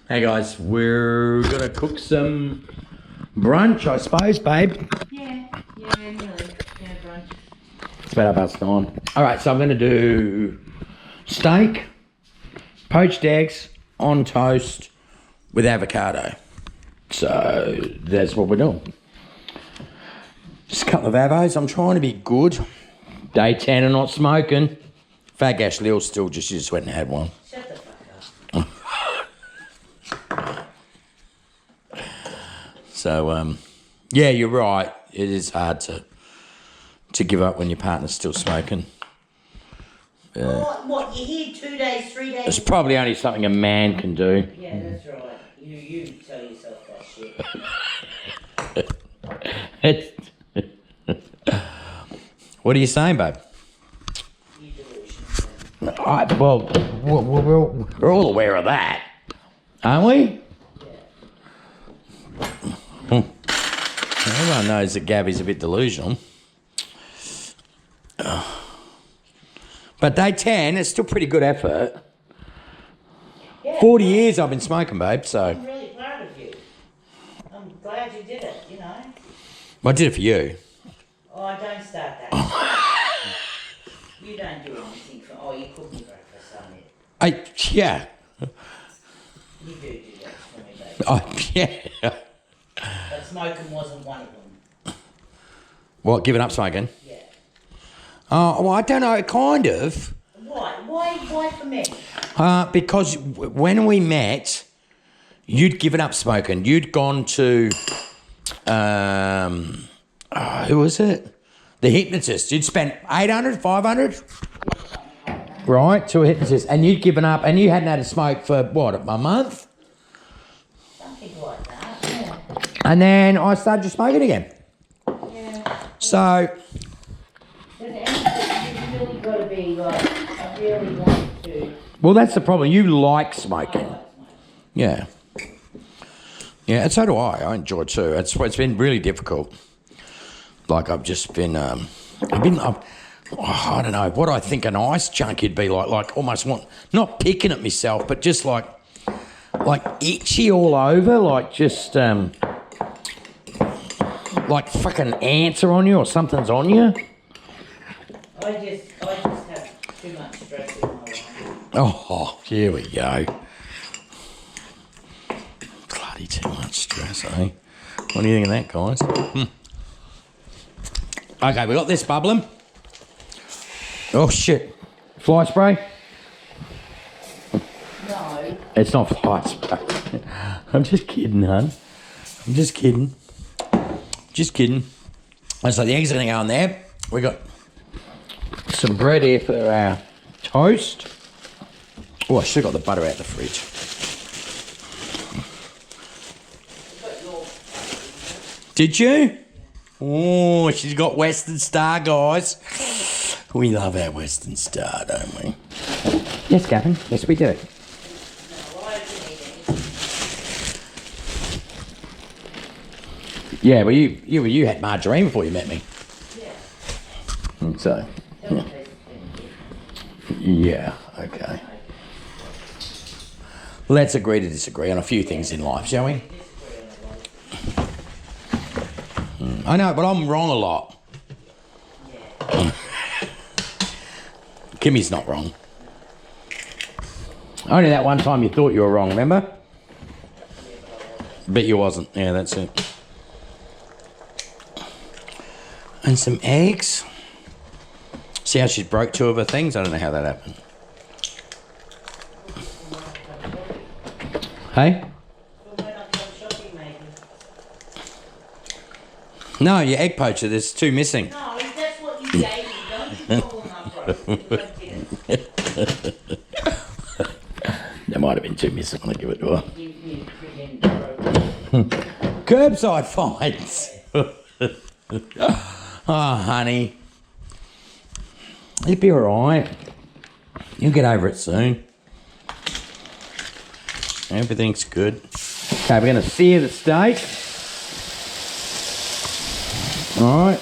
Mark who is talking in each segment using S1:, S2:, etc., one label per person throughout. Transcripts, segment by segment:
S1: Hey guys, we're gonna cook some brunch, I suppose, babe.
S2: Yeah, nearly. Yeah, brunch.
S1: It's about 9:30. All right, so I'm gonna do steak, poached eggs on toast with avocado. So that's what we're doing. Just a couple of avos. I'm trying to be good. Day 10 and not smoking. Fag Ashley will still just, you just went and had one.
S2: Shut the fuck up.
S1: So, yeah, you're right. It is hard to give up when your partner's still smoking.
S2: What, you're here 2 days, 3 days?
S1: It's probably only something a man can do.
S2: Yeah, that's right. You tell yourself that shit.
S1: What are you saying, babe?
S2: You delusional.
S1: Well, we're all aware of that, aren't we?
S2: Yeah.
S1: Everyone knows that Gabby's a bit delusional. But day 10 is still pretty good effort.
S2: Yeah,
S1: 40 years I've been smoking, babe, so...
S2: I'm really proud of you. I'm glad you did it, you know.
S1: Well, I did it for you.
S2: Oh, don't start that. You don't do anything for... Oh, you cook me breakfast, don't you?
S1: Yeah.
S2: You do that for me, baby.
S1: Oh, yeah.
S2: But smoking wasn't one of them.
S1: What, giving up smoking?
S2: Yeah.
S1: Oh, well, I don't know, kind of.
S2: Why? Why for me?
S1: Because when we met, you'd given up smoking. You'd gone to, who was it? The hypnotist. You'd spent 800, 500, right, to a hypnotist. And you'd given up, and you hadn't had a smoke for, what, a month?
S2: Something like that, yeah.
S1: And then I started just smoking again.
S2: Yeah.
S1: So...
S2: But it's really got to be like, I really want to...
S1: Well, that's the problem. You like smoking. Yeah. Yeah, and so do I. I enjoy it too. It's been really difficult. Like I've just been, I don't know, what I think a nice junkie'd be like almost not picking at myself, but just like itchy all over, like just, like fucking ants are on you or something's on you.
S2: I just have too much stress in my life.
S1: Oh, here we go. Bloody too much stress, eh? What do you think of that, guys? Okay, we got this bubbling. Oh, shit. Fly spray?
S2: No.
S1: It's not fly spray. I'm just kidding, hon. I'm just kidding. Just kidding. And so the eggs are going to go in there. We got some bread here for our toast. Oh, I should have got the butter out the fridge. Did you? Oh, she's got Western Star, guys. We love our Western Star, don't we? Yes, Gavin. Yes, we do. Yeah, well, you had margarine before you met me.
S2: Yeah.
S1: And so, yeah, okay. Let's agree to disagree on a few things in life, shall we? I know, but I'm wrong a lot. Kymmy's not wrong. Only that one time you thought you were wrong, remember? Bet you wasn't. Yeah, that's it. And some eggs. See how she broke 2 of her things? I don't know how that happened. Hey? No, your egg poacher, there's 2 missing.
S2: No, that's what you gave me. Don't you call them up,
S1: There might have been 2 missing when I give it to her. Curbside finds. Oh, honey. You'll be alright. You'll get over it soon. Everything's good. Okay, we're going to sear the steak. Alright.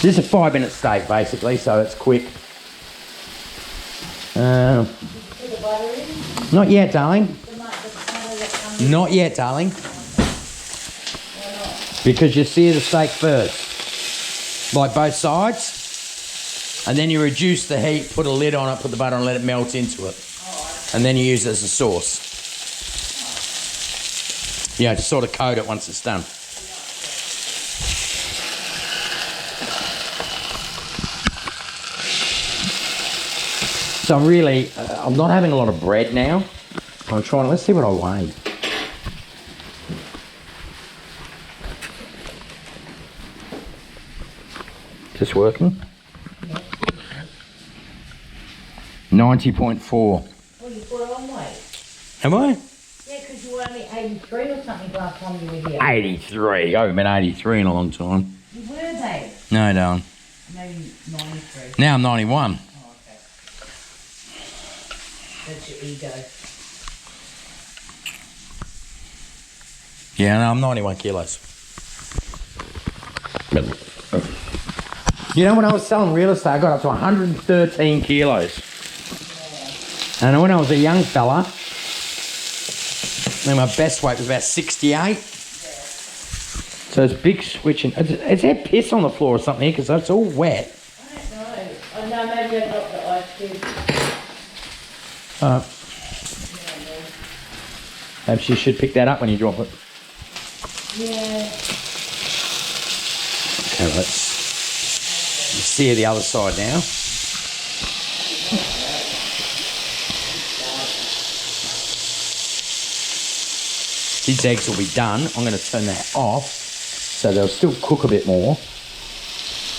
S1: This is a 5-minute steak, basically, so it's quick.
S2: Put the butter in?
S1: Not yet, darling.
S2: The butter
S1: Not yet, darling.
S2: Why not?
S1: Because you sear the steak first. Like both sides. And then you reduce the heat, put a lid on it, put the butter on, let it melt into it. And then you use it as a sauce. Yeah, to sort of coat it once it's done. So really, I'm not having a lot of bread now. I'm trying, let's see what I weigh. Just working?
S2: Yeah.
S1: 90.4.
S2: Well, you put on weight.
S1: Am I?
S2: Yeah, because you were only 83 or something last time you were here.
S1: 83. I haven't been 83 in a long time.
S2: You were they?
S1: No, darling.
S2: Maybe 93.
S1: Now I'm 91.
S2: Oh, okay. That's your ego.
S1: Yeah, no, I'm 91 kilos. You know, when I was selling real estate, I got up to 113 kilos.
S2: Yeah.
S1: And when I was a young fella, I mean, my best weight was about 68.
S2: Yeah.
S1: So it's big switching. Is there piss on the floor or something? Because it's all wet.
S2: I don't know. Oh, no, maybe I dropped the ice cube.
S1: Perhaps you should pick that up when you drop it.
S2: Yeah.
S1: Okay, let's sear the other side now. These eggs will be done. I'm going to turn that off so they'll still cook a bit more,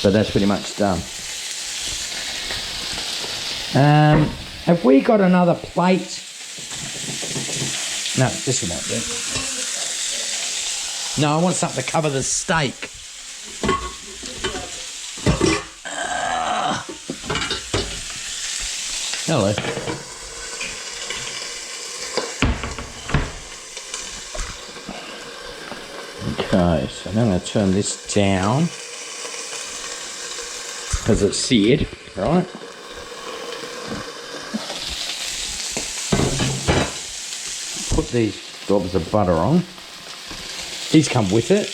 S1: but that's pretty much done. Have we got another plate? No, this will not do. No, I want something to cover the steak. Hello. Okay, so now I'm going to turn this down because it's seared, right? Put these gobs of butter on. These come with it.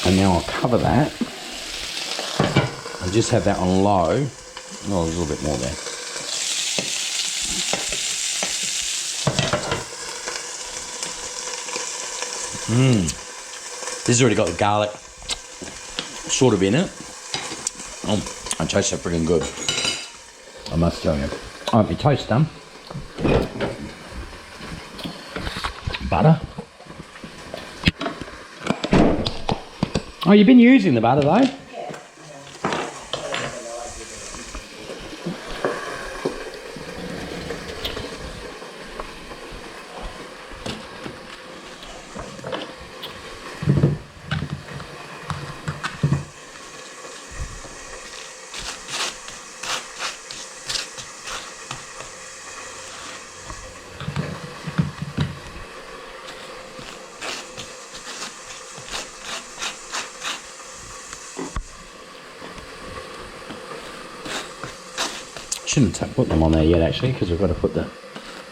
S1: And now I'll cover that and just have that on low. Oh, a little bit more there. This has already got the garlic sort of in it. Oh, it tastes so freaking good. I must tell you. I hope your toast done. Butter. Oh, you've been using the butter though? Shouldn't have put them on there yet actually, because we've got to put the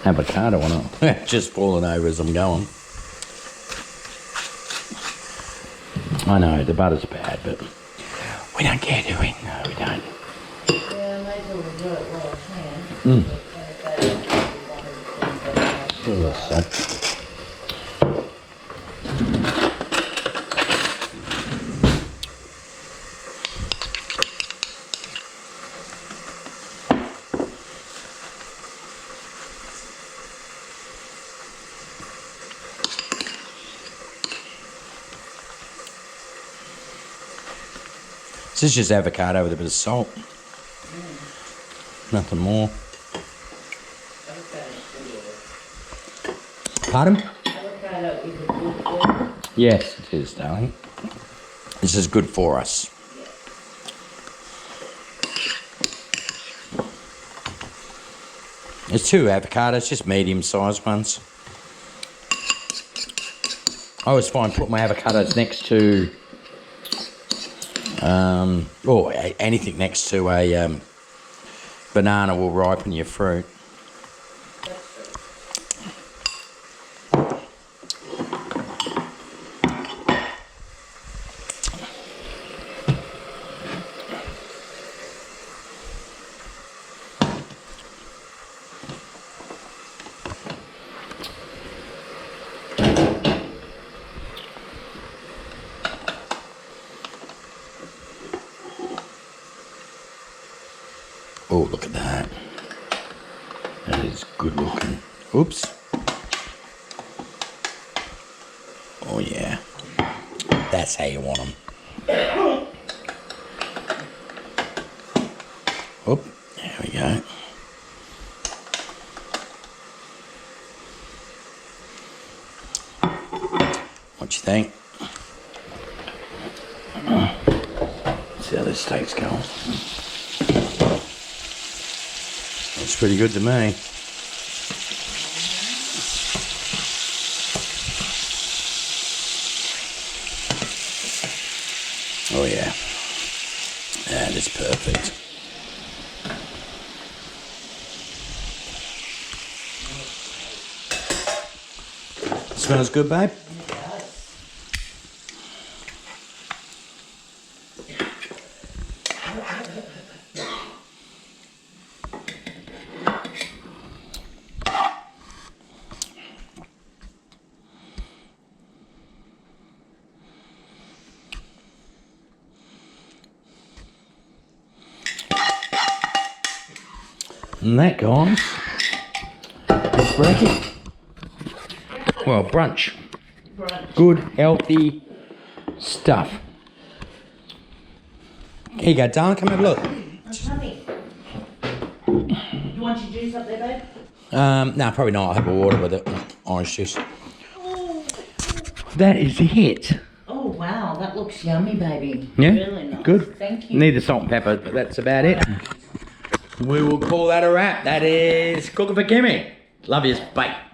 S1: avocado on it. Just falling over as I'm going. I know the butter's bad, but we don't care, do we? No, we don't.
S2: Yeah, I may as well do it while I can.
S1: So. This is just avocado with a bit of salt. Nothing more. Pardon?
S2: Avocado is a good food.
S1: Yes, it is, darling. This is good for us. There's 2 avocados, just medium-sized ones. I always find put my avocados next to or anything next to a banana will ripen your fruit. Oh, look at that. That is good looking. Oops. Oh, yeah. That's how you want them. Oh, there we go. What you think? See how this steak's going. Looks pretty good to me. Oh yeah, that is perfect. Smells good, babe? And that, guys, is brekkie. Well, brunch. Good, healthy stuff. Here you go, darling. Come have a look.
S2: Honey. You want your juice up there, babe?
S1: No, probably not. I'll have a water with it. Orange juice. That is it.
S2: Oh, wow. That looks yummy, baby.
S1: Yeah?
S2: Really nice.
S1: Good.
S2: Thank you.
S1: Need the salt and pepper, but that's about it. We will call that a wrap. That is cooking for Kymmy. Love yous. Bye.